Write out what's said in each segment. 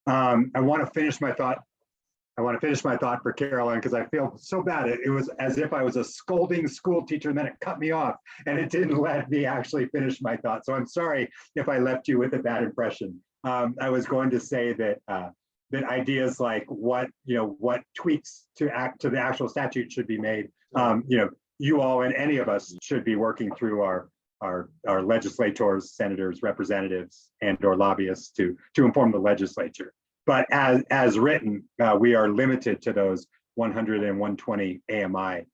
I want to finish my thought. I want to finish my thought for Carolyn because I feel so bad. It was as if I was a scolding school teacher and then it cut me off and it didn't let me actually finish my thought. So I'm sorry if I left you with a bad impression. I was going to say that that ideas like what tweaks to the actual statute should be made. You all and any of us should be working through our legislators, senators, representatives, and/or lobbyists to inform the legislature. But as written, we are limited to those 100 and 120 AMI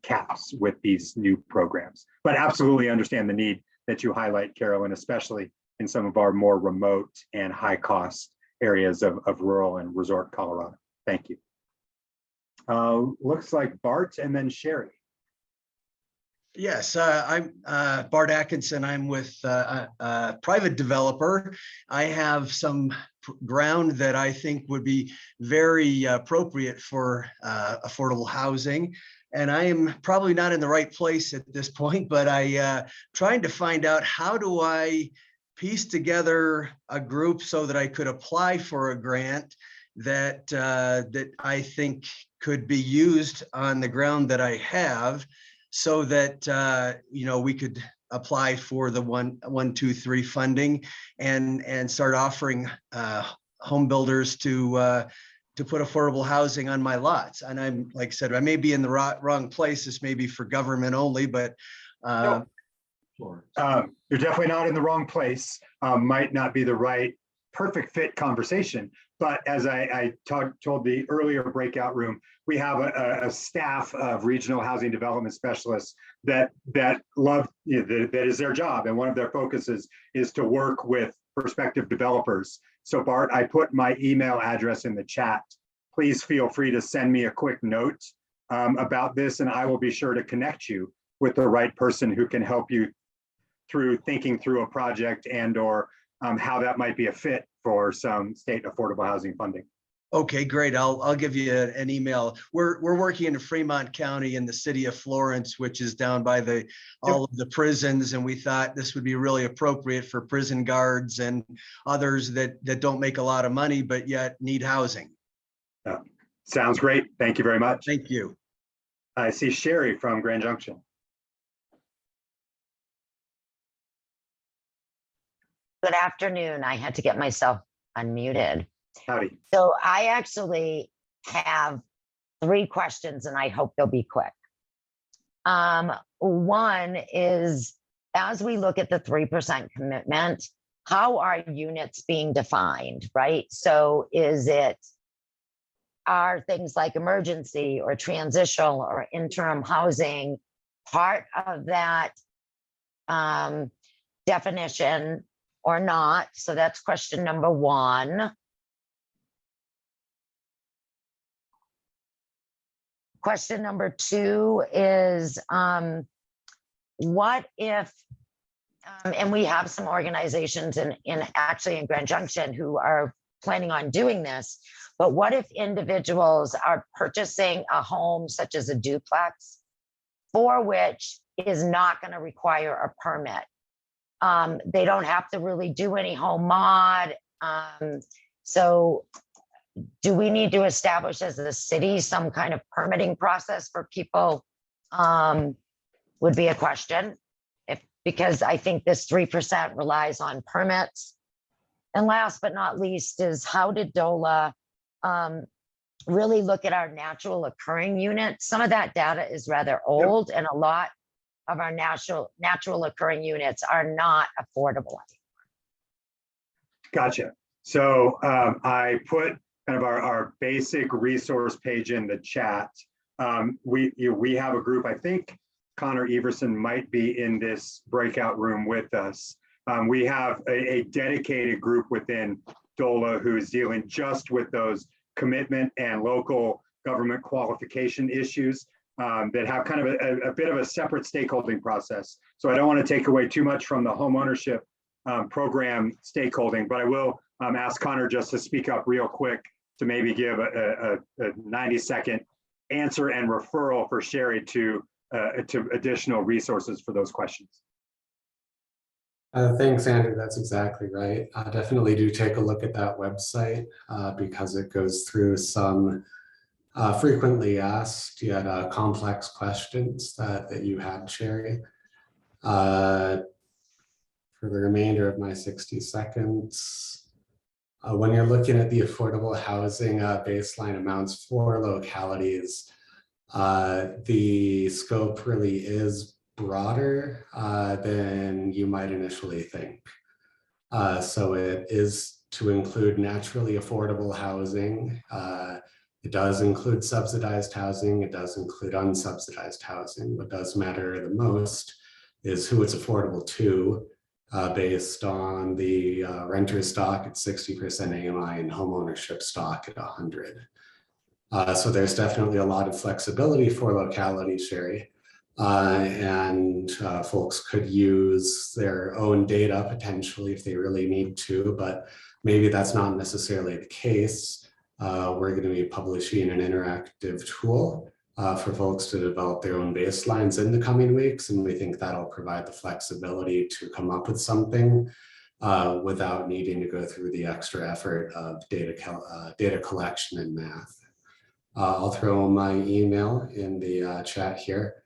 caps with these new programs. But absolutely understand the need that you highlight, Carolyn, especially in some of our more remote and high cost areas of rural and resort Colorado. Thank you. Looks like Bart and then Sherry. Yes, I'm Bart Atkinson. I'm with a private developer. I have some ground that I think would be very appropriate for affordable housing. And I am probably not in the right place at this point, but I trying to find out how do I piece together a group so that I could apply for a grant that that I think could be used on the ground that I have, so that we could apply for the 1-2-3 funding and start offering home builders to put affordable housing on my lots. And I'm, like I said, I may be in the wrong place. This may be for government only, but No. You're definitely not in the wrong place. Might not be the right perfect fit conversation, but as I told the earlier breakout room, we have a staff of regional housing development specialists that love, that is their job, and one of their focuses is to work with prospective developers. So Bart, I put my email address in the chat. Please feel free to send me a quick note about this, and I will be sure to connect you with the right person who can help you through thinking through a project and/or how that might be a fit for some state affordable housing funding. Okay, great. I'll give you an email. We're working in Fremont County in the city of Florence, which is down by all of the prisons, and we thought this would be really appropriate for prison guards and others that don't make a lot of money but yet need housing. Sounds great. Thank you very much. Thank you. I see Sherry from Grand Junction. Good afternoon. I had to get myself unmuted. Howdy. So I actually have 3 questions and I hope they'll be quick. One is, as we look at the 3% commitment, how are units being defined, right? So are things like emergency or transitional or interim housing part of that definition or not? So that's question number 1. Question number 2 is, what if, and we have some organizations in Grand Junction who are planning on doing this, but what if individuals are purchasing a home such as a duplex for which is not going to require a permit? They don't have to really do any home mod. So do we need to establish as a city some kind of permitting process for people? Would be a question. Because I think this 3% relies on permits. And last but not least is, how did DOLA really look at our natural occurring units? Some of that data is rather old, and a lot of our natural occurring units are not affordable anymore. Gotcha. So I put kind of our basic resource page in the chat. We have a group, I think Connor Everson might be in this breakout room with us. We have a dedicated group within DOLA who's dealing just with those commitment and local government qualification issues that have kind of a bit of a separate stakeholding process. So I don't want to take away too much from the homeownership program stakeholding, but I will ask Connor just to speak up real quick to maybe give a 90-second answer and referral for Sherry to additional resources for those questions. Thanks, Andrew. That's exactly right. Definitely do take a look at that website because it goes through some frequently asked yet complex questions that you had, Sherry. For the remainder of my 60 seconds, when you're looking at the affordable housing baseline amounts for localities, the scope really is broader than you might initially think. So it is to include naturally affordable housing. It does include subsidized housing. It does include unsubsidized housing. What does matter the most is who it's affordable to, based on the renter stock at 60% AMI and homeownership stock at 100. So there's definitely a lot of flexibility for locality, Sherry. And folks could use their own data potentially if they really need to, but maybe that's not necessarily the case. We're going to be publishing an interactive tool for folks to develop their own baselines in the coming weeks, and we think that'll provide the flexibility to come up with something without needing to go through the extra effort of data collection and math. I'll throw my email in the chat here.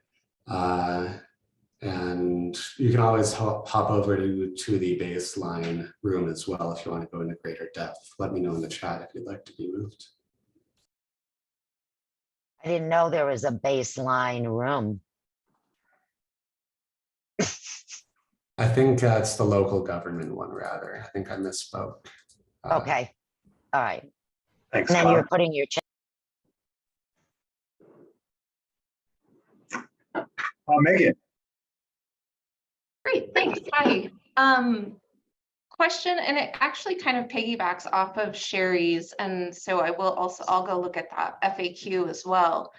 And you can always hop over to the baseline room as well if you want to go into greater depth. Let me know in the chat if you'd like to be moved. I didn't know there was a baseline room. I think it's the local government one, rather. I think I misspoke. Okay. All right. Thanks, And then Scott. you're putting your Megan. Great, thanks. Hi. Question, and it actually kind of piggybacks off of Sherry's, and so I'll go look at that FAQ as well.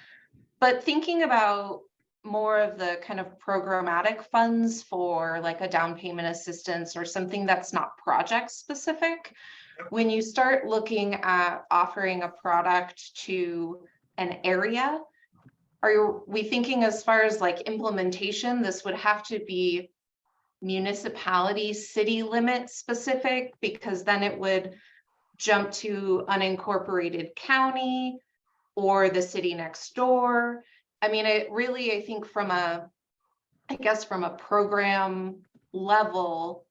But thinking about more of the kind of programmatic funds for like a down payment assistance or something that's not project specific, when you start looking at offering a product to an area, are we thinking as far as like implementation, this would have to be municipality, city limit specific, because then it would jump to unincorporated county or the city next door? I mean, it really, I think from a program level,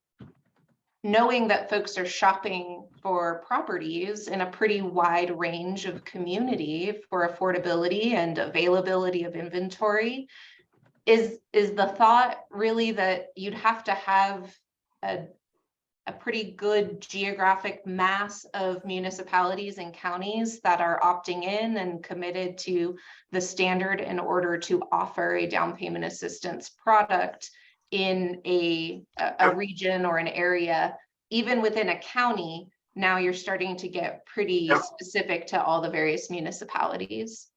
knowing that folks are shopping for properties in a pretty wide range of community for affordability and availability of inventory, is the thought really that you'd have to have a pretty good geographic mass of municipalities and counties that are opting in and committed to the standard in order to offer a down payment assistance product in a region or an area, even within a county? Now you're starting to get pretty specific to all the various municipalities.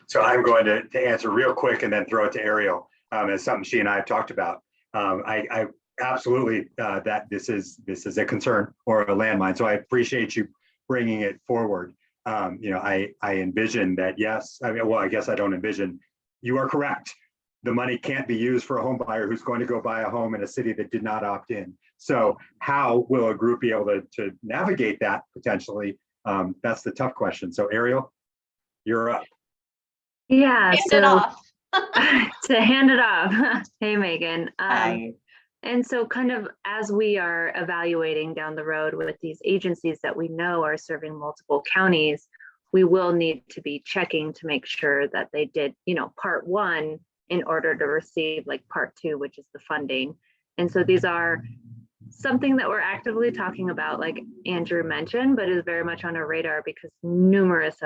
So I'm going to answer real quick and then throw it to Ariel. As something she and I have talked about. I absolutely that this is a concern or a landmine. So I appreciate you bringing it forward. I envision that, yes. I mean, well, I guess I don't envision. You are correct. The money can't be used for a home buyer who's going to go buy a home in a city that did not opt in. So how will a group be able to navigate that potentially? That's the tough question. So Ariel, you're up. Yeah, Hand it off. To hand it off. Hey, Megan. Hi. And so kind of as we are evaluating down the road with these agencies that we know are serving multiple counties, we will need to be checking to make sure that they did, part one in order to receive like part two, which is the funding. And so these are something that we're actively talking about, like Andrew mentioned, but is very much on our radar because numerous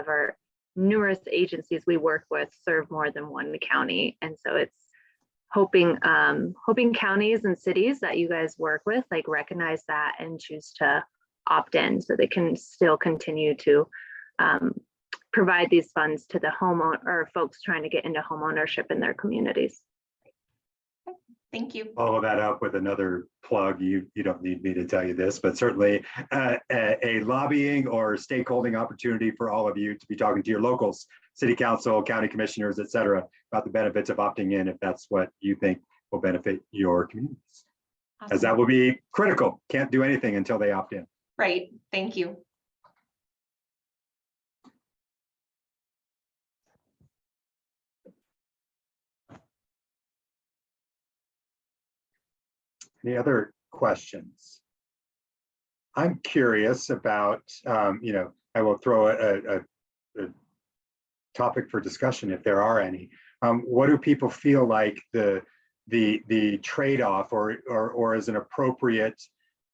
agencies we work with serve more than one county. And so it's hoping counties and cities that you guys work with like recognize that and choose to opt in so they can still continue to provide these funds to the homeowner or folks trying to get into home ownership in their communities. Thank you. Follow that up with another plug. You don't need me to tell you this, but certainly a lobbying or stakeholding opportunity for all of you to be talking to your locals, city council, county commissioners, et cetera, about the benefits of opting in if that's what you think will benefit your communities. as that Awesome. will be critical. Can't do anything until they opt in. Right, thank you. Any other questions? I'm curious about, I will throw a topic for discussion if there are any. What do people feel like the trade-off or is an appropriate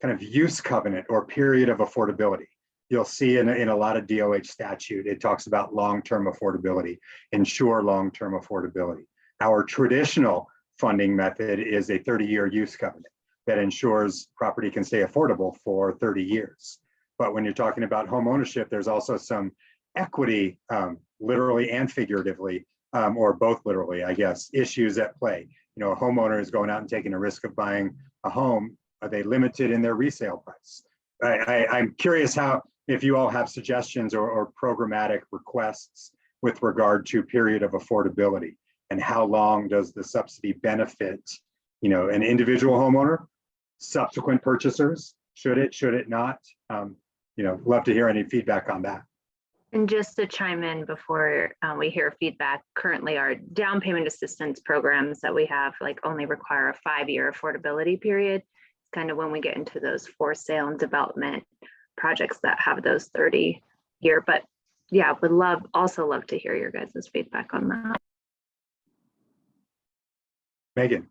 kind of use covenant or period of affordability? You'll see in a lot of DOH statute, it talks about long-term affordability, ensure long-term affordability. Our traditional funding method is a 30-year use covenant that ensures property can stay affordable for 30 years. But when you're talking about home ownership, there's also some equity, literally and figuratively, or both literally, I guess, issues at play. You know, a homeowner is going out and taking a risk of buying a home. Are they limited in their resale price? I'm curious if you all have suggestions or programmatic requests with regard to period of affordability and how long does the subsidy benefit, an individual homeowner, subsequent purchasers, should it not? Love to hear any feedback on that. And just to chime in before we hear feedback, currently our down payment assistance programs that we have only require a 5-year affordability period. It's kind of when we get into those for sale and development projects that have those 30-year. But yeah, would also love to hear your guys' feedback on that. Megan.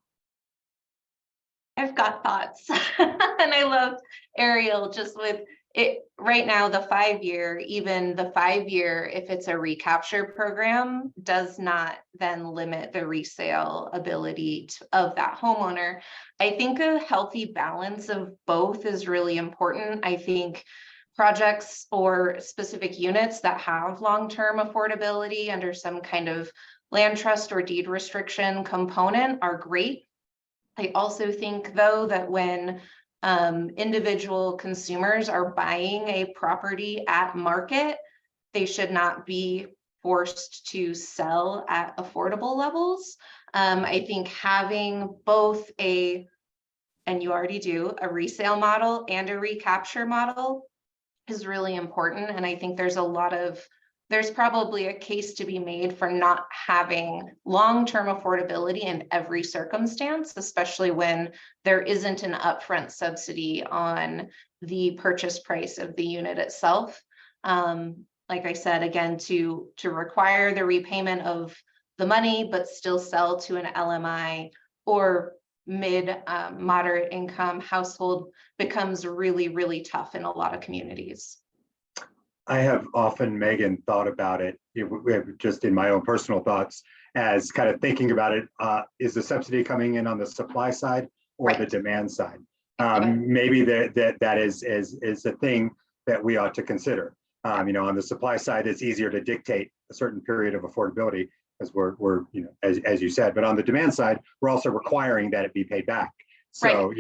I've got thoughts and I love Ariel just with it right now, the 5-year, even the 5-year, if it's a recapture program, does not then limit the resale ability of that homeowner. I think a healthy balance of both is really important. I think projects or specific units that have long-term affordability under some kind of land trust or deed restriction component are great. I also think, though, that when individual consumers are buying a property at market, they should not be forced to sell at affordable levels. I think having both and you already do, a resale model and a recapture model is really important. And I think there's probably a case to be made for not having long-term affordability in every circumstance, especially when there isn't an upfront subsidy on the purchase price of the unit itself. Like I said, again, to require the repayment of the money, but still sell to an LMI or moderate income household becomes really, really tough in a lot of communities. I have often, Megan, thought about it, just in my own personal thoughts, as kind of thinking about it, is the subsidy coming in on the supply side or the demand side? Maybe that is a thing that we ought to consider. On the supply side, it's easier to dictate a certain period of affordability as we're as you said, but on the demand side, we're also requiring that it be paid back. So,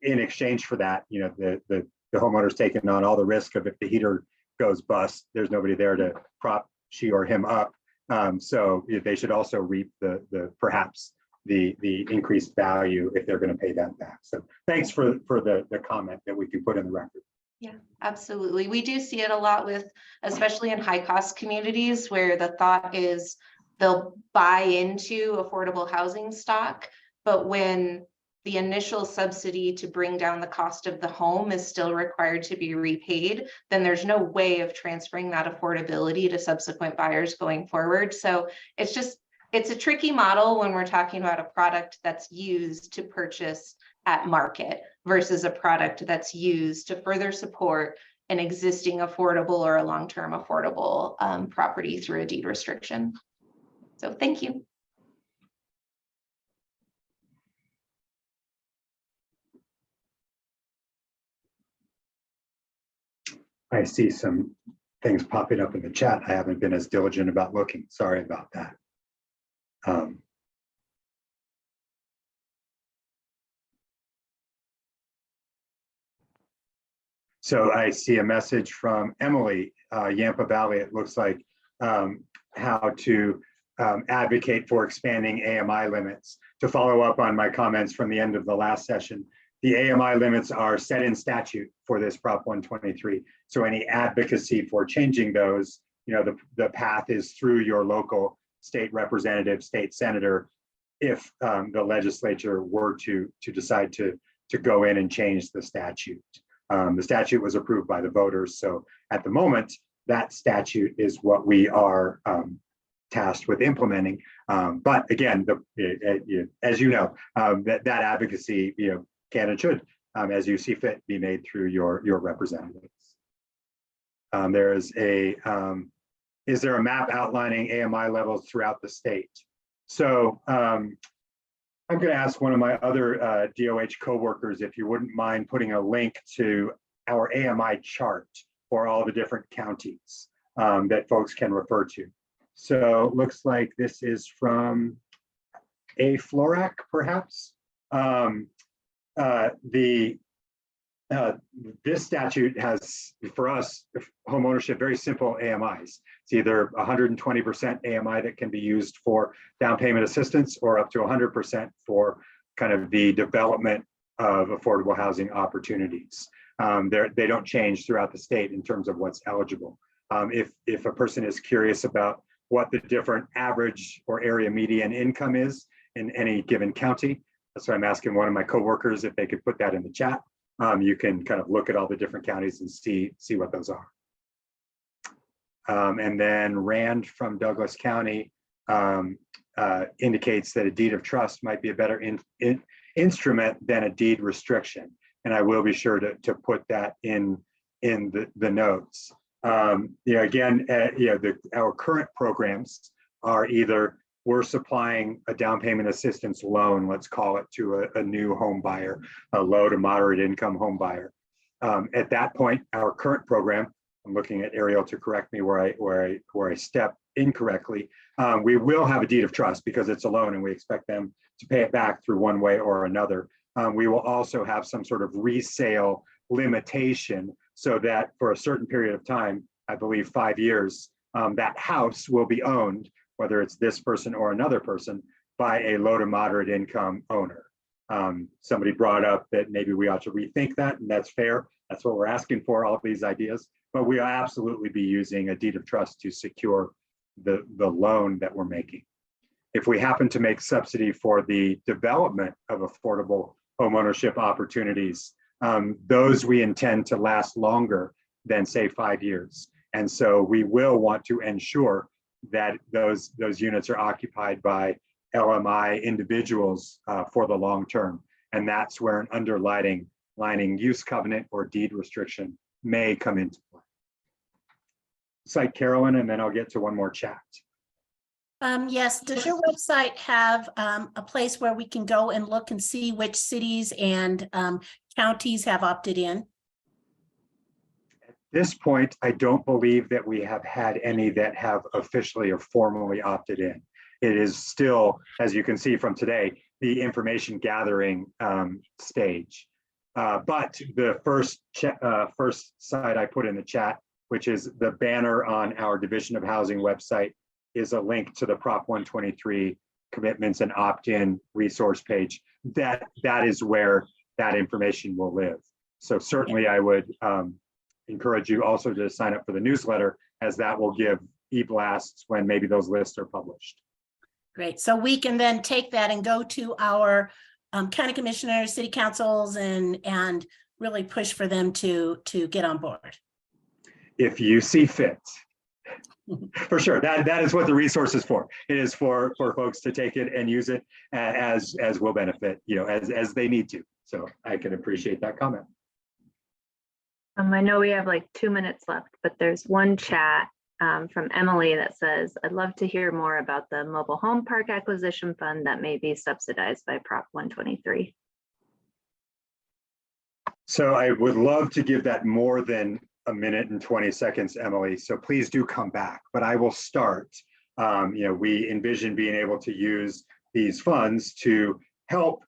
in exchange for that, the homeowner's taking on all the risk of if the heater goes bust, there's nobody there to prop she or him up. So they should also reap perhaps the increased value if they're going to pay that back. So thanks for the comment that we can put in the record. Yeah, absolutely. We do see it a lot especially in high cost communities where the thought is they'll buy into affordable housing stock, but when the initial subsidy to bring down the cost of the home is still required to be repaid, then there's no way of transferring that affordability to subsequent buyers going forward. So it's a tricky model when we're talking about a product that's used to purchase at market versus a product that's used to further support an existing affordable or a long-term affordable property through a deed restriction. So thank you. I see some things popping up in the chat. I haven't been as diligent about looking. Sorry about that. So I see a message from Emily, Yampa Valley. It looks like how to advocate for expanding AMI limits. To follow up on my comments from the end of the last session, the AMI limits are set in statute for this Prop 123. So any advocacy for changing those, the path is through your local state representative, state senator, if the legislature were to decide to go in and change the statute. The statute was approved by the voters. So at the moment, that statute is what we are tasked with implementing. But again, as you know, that advocacy, can and should, as you see fit, be made through your representatives. Is there a map outlining AMI levels throughout the state? So I'm going to ask one of my other DOH coworkers if you wouldn't mind putting a link to our AMI chart for all the different counties that folks can refer to. So it looks like this is from a Florac, perhaps. This statute has, for us, homeownership, very simple AMIs. It's either 120% AMI that can be used for down payment assistance, or up to 100% for kind of the development of affordable housing opportunities. They don't change throughout the state in terms of what's eligible. If a person is curious about what the different average or area median income is in any given county, that's why I'm asking one of my coworkers if they could put that in the chat. You can kind of look at all the different counties and see what those are. And then Rand from Douglas County indicates that a deed of trust might be a better instrument than a deed restriction. And I will be sure to put that in the notes. Again, our current programs are either we're supplying a down payment assistance loan, let's call it, to a new home buyer, a low to moderate income home buyer. At that point, our current program, I'm looking at Ariel to correct me where I step incorrectly. We will have a deed of trust because it's a loan and we expect them to pay it back through one way or another. We will also have some sort of resale limitation so that for a certain period of time, I believe 5 years, that house will be owned, whether it's this person or another person, by a low to moderate income owner. Somebody brought up that maybe we ought to rethink that, and that's fair. That's what we're asking for, all of these ideas. But we will absolutely be using a deed of trust to secure the loan that we're making. If we happen to make subsidy for the development of affordable homeownership opportunities, those we intend to last longer than, say, 5 years. And so we will want to ensure that those units are occupied by LMI individuals for the long term. And that's where an underlining use covenant or deed restriction may come into play. Cite Carolyn, and then I'll get to one more chat. Yes, does your website have a place where we can go and look and see which cities and counties have opted in? At this point, I don't believe that we have had any that have officially or formally opted in. It is still, as you can see from today, the information gathering stage. But the first site I put in the chat, which is the banner on our Division of Housing website, is a link to the Prop 123 commitments and opt-in resource page. That is where that information will live. So certainly I would encourage you also to sign up for the newsletter, as that will give e-blasts when maybe those lists are published. Great. So we can then take that and go to our county commissioners, city councils, and really push for them to get on board. If you see fit. For sure, that is what the resource is for. It is for folks to take it and use it as will benefit, as they need to. So I can appreciate that comment. I know we have like 2 minutes left, but there's one chat from Emily that says, I'd love to hear more about the mobile home park acquisition fund that may be subsidized by Prop 123. So I would love to give that more than a minute and 20 seconds, Emily. So please do come back, but I will start. We envision being able to use these funds to help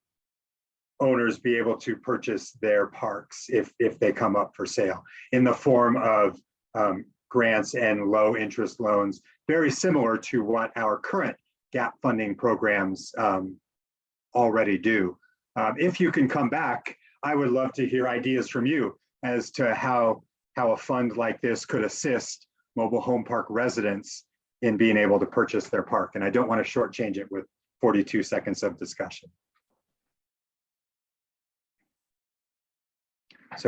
owners be able to purchase their parks if they come up for sale in the form of grants and low interest loans, very similar to what our current gap funding programs already do. If you can come back, I would love to hear ideas from you as to how a fund like this could assist mobile home park residents in being able to purchase their park. And I don't want to shortchange it with 42 seconds of discussion.